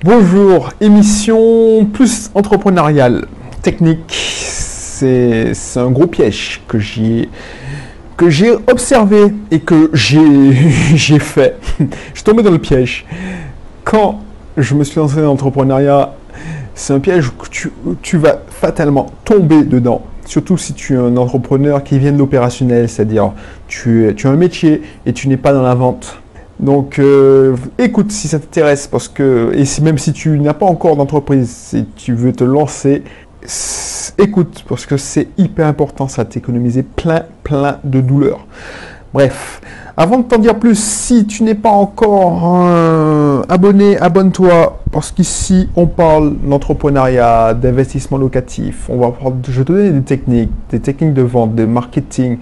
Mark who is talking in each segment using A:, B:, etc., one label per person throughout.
A: Bonjour, émission plus entrepreneuriale, technique. C'est un gros piège que j'ai observé et que j'ai fait. Je suis tombé dans le piège. Quand je me suis lancé dans l'entrepreneuriat, c'est un piège que tu vas fatalement tomber dedans. Surtout si tu es un entrepreneur qui vient de l'opérationnel, c'est-à-dire tu as un métier et tu n'es pas dans la vente. Donc, écoute si ça t'intéresse, parce que, même si tu n'as pas encore d'entreprise, si tu veux te lancer, écoute, parce que c'est hyper important, ça va t'économiser plein de douleurs. Bref, avant de t'en dire plus, si tu n'es pas encore abonné, abonne-toi, parce qu'ici, on parle d'entrepreneuriat, d'investissement locatif. Je vais te donner des techniques de vente, de marketing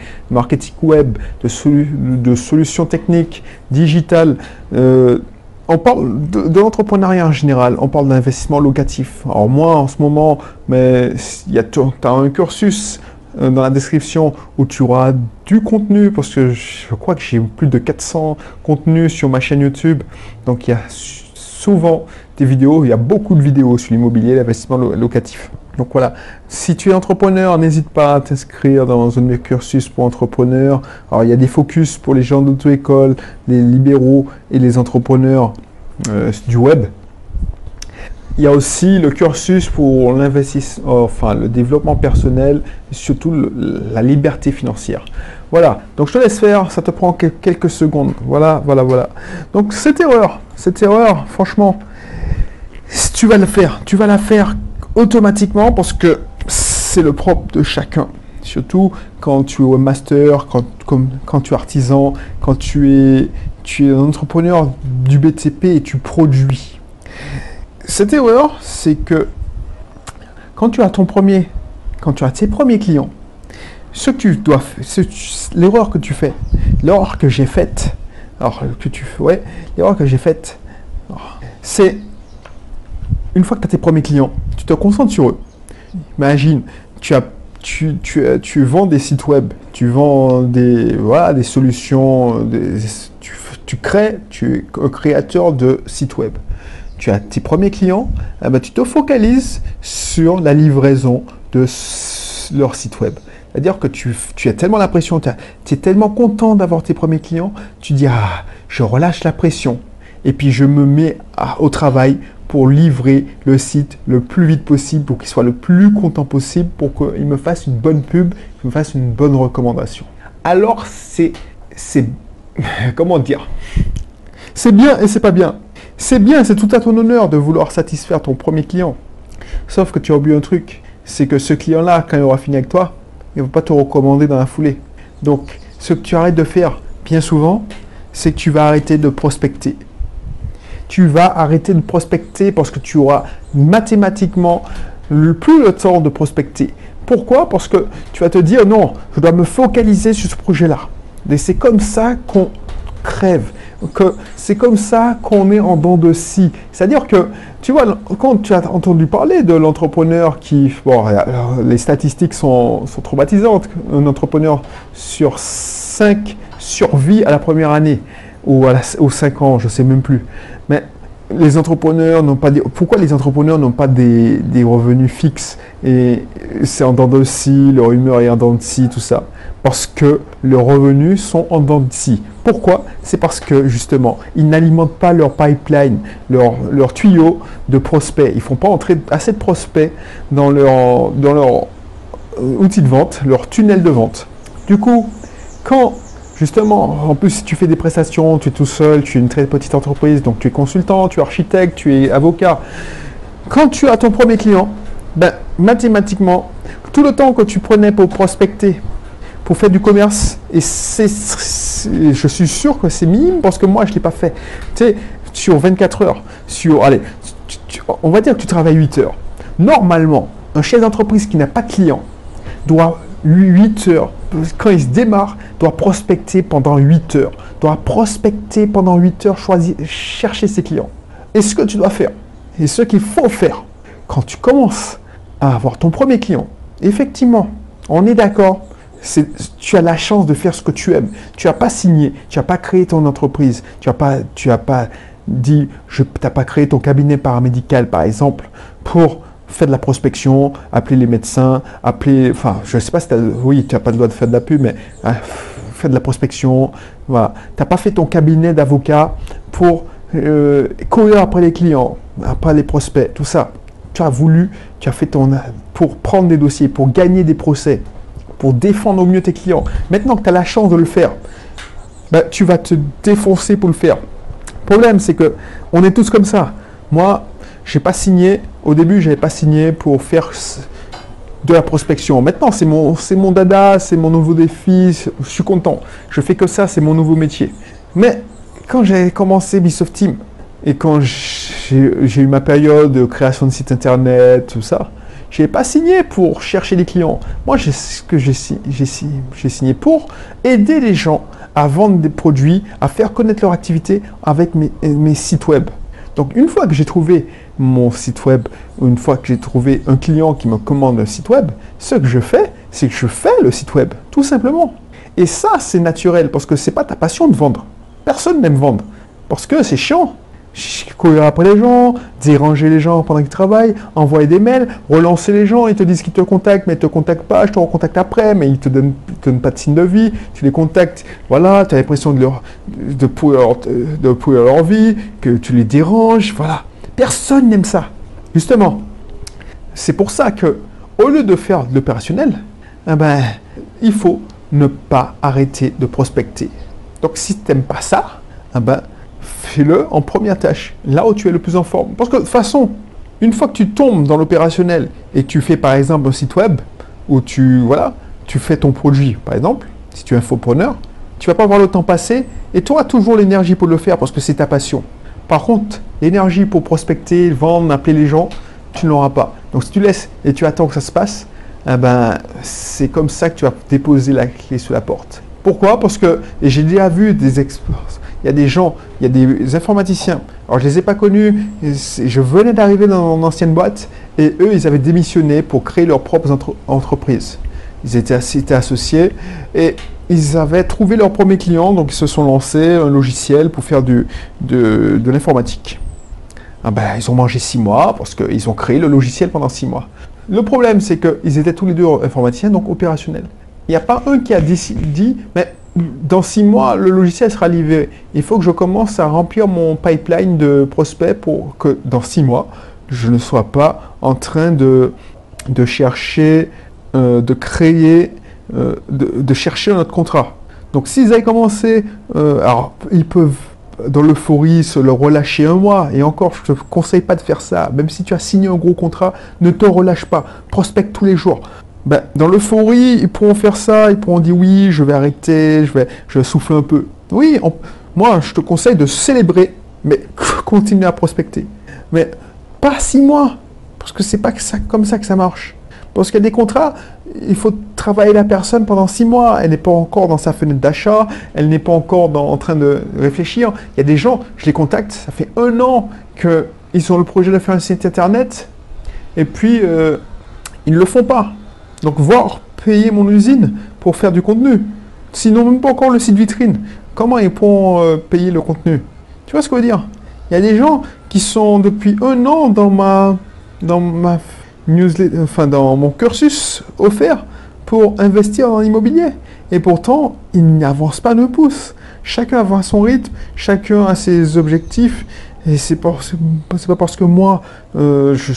A: web, de solutions techniques, digitales. On parle de l'entrepreneuriat en général, on parle d'investissement locatif. Alors moi, en ce moment, tu as un cursus dans la description où tu auras du contenu, parce que je crois que j'ai plus de 400 contenus sur ma chaîne YouTube. Donc il y a souvent des vidéos, il y a beaucoup de vidéos sur l'immobilier, l'investissement locatif. Donc voilà, si tu es entrepreneur, n'hésite pas à t'inscrire dans un de mes cursus pour entrepreneurs. Alors il y a des focus pour les gens d'auto-école, les libéraux et les entrepreneurs du web. Il y a aussi le cursus pour l'investissement, enfin le développement personnel, et surtout la liberté financière. Voilà, donc je te laisse faire, ça te prend quelques secondes. Voilà. Donc cette erreur, franchement, tu vas la faire automatiquement, parce que c'est le propre de chacun. Surtout quand tu es au master, quand tu es artisan, quand tu es un entrepreneur du BTP et tu produis. Cette erreur, c'est que quand tu as tes premiers clients, l'erreur que tu fais, l'erreur que j'ai faite, c'est une fois que tu as tes premiers clients, tu te concentres sur eux. Imagine, tu vends des sites web, tu vends des solutions, tu es un créateur de sites web. Tu as tes premiers clients, tu te focalises sur la livraison de leur site web. C'est-à-dire que tu as tellement la pression, tu es tellement content d'avoir tes premiers clients, tu dis je relâche la pression et puis je me mets au travail pour livrer le site le plus vite possible, pour qu'il soit le plus content possible, pour qu'il me fasse une bonne pub, qu'il me fasse une bonne recommandation. Alors c'est comment dire, c'est bien et c'est pas bien. C'est bien, c'est tout à ton honneur de vouloir satisfaire ton premier client. Sauf que tu as oublié un truc, c'est que ce client-là, quand il aura fini avec toi, il ne va pas te recommander dans la foulée. Donc, ce que tu arrêtes de faire bien souvent, c'est que tu vas arrêter de prospecter. Tu vas arrêter de prospecter parce que tu auras mathématiquement plus le temps de prospecter. Pourquoi? Parce que tu vas te dire, non, je dois me focaliser sur ce projet-là. Et c'est comme ça qu'on crève. C'est comme ça qu'on est en dents de scie. C'est-à-dire que, tu vois, quand tu as entendu parler de l'entrepreneur les statistiques sont traumatisantes. Un entrepreneur sur 5 survit à la première année, ou aux 5 ans, je ne sais même plus. Mais les entrepreneurs n'ont pas pourquoi les entrepreneurs n'ont pas des revenus fixes, et c'est en dents de scie, leur humeur est en dents de scie, tout ça. Parce que leurs revenus sont en dents de scie. Pourquoi? C'est parce que, justement, ils n'alimentent pas leur pipeline, leur tuyau de prospects. Ils ne font pas entrer assez de prospects dans leur outil de vente, leur tunnel de vente. Du coup, quand, justement, en plus, si tu fais des prestations, tu es tout seul, tu es une très petite entreprise, donc tu es consultant, tu es architecte, tu es avocat. Quand tu as ton premier client, mathématiquement, tout le temps que tu prenais pour prospecter, pour faire du commerce, et je suis sûr que c'est minime, parce que moi je ne l'ai pas fait. Tu sais, sur 24 heures, on va dire que tu travailles 8 heures. Normalement, un chef d'entreprise qui n'a pas de client doit 8 heures, quand il se démarre, doit prospecter pendant 8 heures. Chercher ses clients. Et ce que tu dois faire, et ce qu'il faut faire, quand tu commences à avoir ton premier client, effectivement, on est d'accord, tu as la chance de faire ce que tu aimes. Tu n'as pas signé, tu n'as pas créé ton entreprise, tu n'as pas dis, tu n'as pas créé ton cabinet paramédical, par exemple, pour faire de la prospection, appeler les médecins, enfin, je ne sais pas si oui, tu n'as pas le droit de faire de la pub, mais faire de la prospection, voilà. Tu n'as pas fait ton cabinet d'avocat pour courir après les clients, après les prospects, tout ça. Tu as fait pour prendre des dossiers, pour gagner des procès, pour défendre au mieux tes clients. Maintenant que tu as la chance de le faire, ben, tu vas te défoncer pour le faire. Le problème, c'est que on est tous comme ça. Moi, j'ai pas signé. Au début, j'avais pas signé pour faire de la prospection. Maintenant, c'est mon dada, c'est mon nouveau défi. Je suis content. Je fais que ça, c'est mon nouveau métier. Mais quand j'ai commencé Bisoft Team et quand j'ai eu ma période de création de site internet, tout ça, je n'ai pas signé pour chercher des clients. Moi, j'ai signé pour aider les gens à vendre des produits, à faire connaître leur activité avec mes sites web. Donc, une fois que j'ai trouvé mon site web, une fois que j'ai trouvé un client qui me commande un site web, ce que je fais, c'est que je fais le site web, tout simplement. Et ça, c'est naturel, parce que ce n'est pas ta passion de vendre. Personne n'aime vendre, parce que c'est chiant. Courir après les gens, déranger les gens pendant qu'ils travaillent, envoyer des mails, relancer les gens, ils te disent qu'ils te contactent, mais ils ne te contactent pas, je te recontacte après, mais ils ne te donnent pas de signe de vie, tu les contactes, voilà, tu as l'impression de pourrir leur vie, que tu les déranges, voilà. Personne n'aime ça, justement. C'est pour ça que, au lieu de faire de l'opérationnel, il faut ne pas arrêter de prospecter. Donc si tu n'aimes pas ça, fais-le en première tâche, là où tu es le plus en forme. Parce que de toute façon, une fois que tu tombes dans l'opérationnel et que tu fais par exemple un site web où tu fais ton produit, par exemple, si tu es infopreneur, tu ne vas pas voir le temps passer et tu auras toujours l'énergie pour le faire parce que c'est ta passion. Par contre, l'énergie pour prospecter, vendre, appeler les gens, tu ne l'auras pas. Donc si tu laisses et tu attends que ça se passe, c'est comme ça que tu vas déposer la clé sous la porte. Pourquoi? Parce que j'ai déjà vu des expériences. Il y a des gens, il y a des informaticiens. Alors, je ne les ai pas connus. Je venais d'arriver dans mon ancienne boîte et eux, ils avaient démissionné pour créer leurs propres entreprises. Ils étaient associés et ils avaient trouvé leur premier client. Donc, ils se sont lancés un logiciel pour faire de l'informatique. Ils ont mangé 6 mois parce qu'ils ont créé le logiciel pendant 6 mois. Le problème, c'est qu'ils étaient tous les deux informaticiens, donc opérationnels. Il n'y a pas un qui a dit, mais dans 6 mois, le logiciel sera livré. Il faut que je commence à remplir mon pipeline de prospects pour que dans 6 mois, je ne sois pas en train de chercher, de créer, de chercher un autre contrat. Donc s'ils avaient commencé, alors ils peuvent dans l'euphorie se le relâcher 1 mois, et encore, je ne te conseille pas de faire ça. Même si tu as signé un gros contrat, ne te relâche pas. Prospecte tous les jours. Dans l'euphorie, ils pourront faire ça, ils pourront dire oui, je vais arrêter, je vais souffler un peu. Oui, moi, je te conseille de célébrer, mais continuer à prospecter. Mais pas 6 mois, parce que c'est pas comme ça que ça marche. Parce qu'il y a des contrats, il faut travailler la personne pendant 6 mois. Elle n'est pas encore dans sa fenêtre d'achat, elle n'est pas encore en train de réfléchir. Il y a des gens, je les contacte, ça fait 1 an qu'ils ont le projet de faire un site internet, et puis ils ne le font pas. Donc, voire payer mon usine pour faire du contenu. Sinon, même pas encore le site vitrine. Comment ils pourront payer le contenu? Tu vois ce que je veux dire? Il y a des gens qui sont depuis 1 an dans ma newsletter, enfin dans mon cursus offert pour investir dans l'immobilier. Et pourtant, ils n'avancent pas de pouce. Chacun a son rythme, chacun a ses objectifs. Et c'est pas parce que moi, je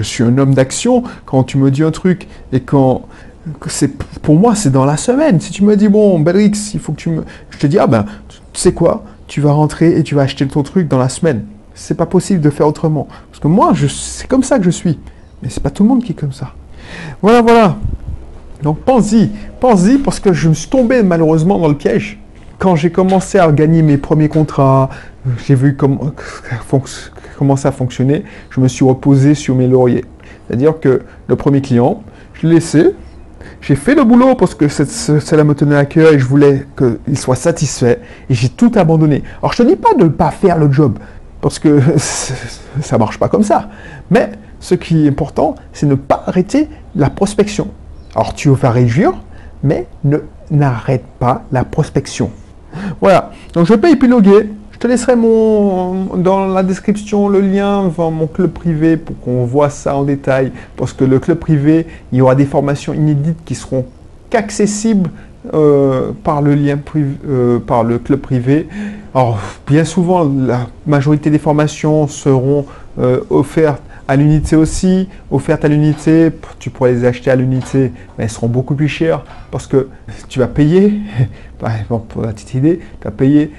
A: suis un homme d'action, quand tu me dis un truc, et pour moi, c'est dans la semaine. Si tu me dis, bon, Belrix, il faut que je te dis, tu sais quoi, tu vas rentrer et tu vas acheter ton truc dans la semaine. C'est pas possible de faire autrement. Parce que moi, c'est comme ça que je suis. Mais c'est pas tout le monde qui est comme ça. Voilà. Donc, pense-y, parce que je me suis tombé malheureusement dans le piège. Quand j'ai commencé à gagner mes premiers contrats, j'ai vu comment ça fonctionnait, je me suis reposé sur mes lauriers. C'est-à-dire que le premier client, je l'ai laissé, j'ai fait le boulot parce que cela me tenait à cœur et je voulais qu'il soit satisfait et j'ai tout abandonné. Alors je ne te dis pas de ne pas faire le job parce que ça ne marche pas comme ça. Mais ce qui est important, c'est ne pas arrêter la prospection. Alors tu vas réduire, mais n'arrête pas la prospection. Voilà, donc je ne vais pas épiloguer, je te laisserai dans la description le lien vers mon club privé pour qu'on voit ça en détail. Parce que le club privé, il y aura des formations inédites qui seront qu'accessibles par le lien par le club privé. Alors, bien souvent, la majorité des formations seront offertes à l'unité aussi, offertes à l'unité, tu pourrais les acheter à l'unité, mais elles seront beaucoup plus chères parce que tu vas payer, par exemple pour la petite idée, tu vas payer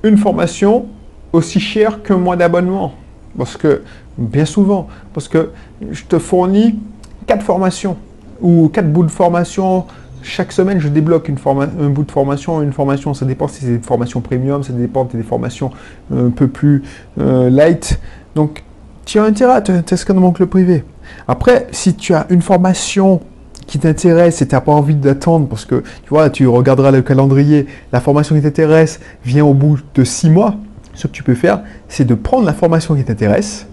A: une formation aussi chère qu'un mois d'abonnement. Parce que, bien souvent, parce que je te fournis 4 formations ou 4 bouts de formation. Chaque semaine, je débloque un bout de formation, une formation, ça dépend si c'est des formations premium, ça dépend si c'est des formations un peu plus light. Donc, tu as intérêt à t'inscrire dans mon club privé. Après, si tu as une formation qui t'intéresse et tu n'as pas envie d'attendre, parce que tu vois, tu regarderas le calendrier, la formation qui t'intéresse vient au bout de 6 mois, ce que tu peux faire, c'est de prendre la formation qui t'intéresse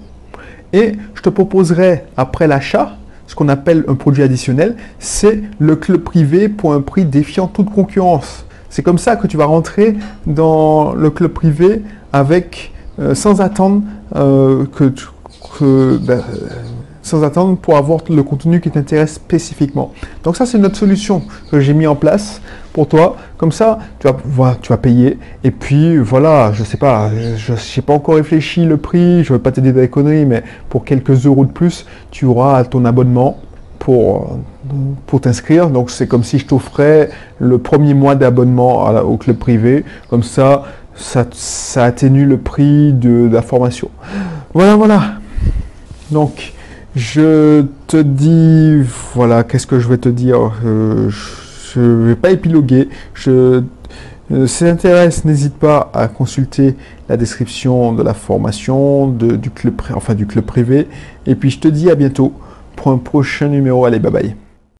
A: et je te proposerai après l'achat, ce qu'on appelle un produit additionnel, c'est le club privé pour un prix défiant toute concurrence. C'est comme ça que tu vas rentrer dans le club privé avec, sans attendre sans attendre pour avoir le contenu qui t'intéresse spécifiquement. Donc ça, c'est notre solution que j'ai mis en place pour toi. Comme ça, tu vas payer. Et puis voilà, je sais pas, je n'ai pas encore réfléchi le prix. Je ne veux pas t'aider dans les conneries, mais pour quelques euros de plus, tu auras ton abonnement pour t'inscrire. Donc c'est comme si je t'offrais le premier mois d'abonnement au club privé. Comme ça atténue le prix de la formation. Voilà. Donc, je te dis, voilà, qu'est-ce que je vais te dire? Je ne vais pas épiloguer. Si ça t'intéresse, n'hésite pas à consulter la description de la formation du club privé. Et puis, je te dis à bientôt pour un prochain numéro. Allez, bye bye.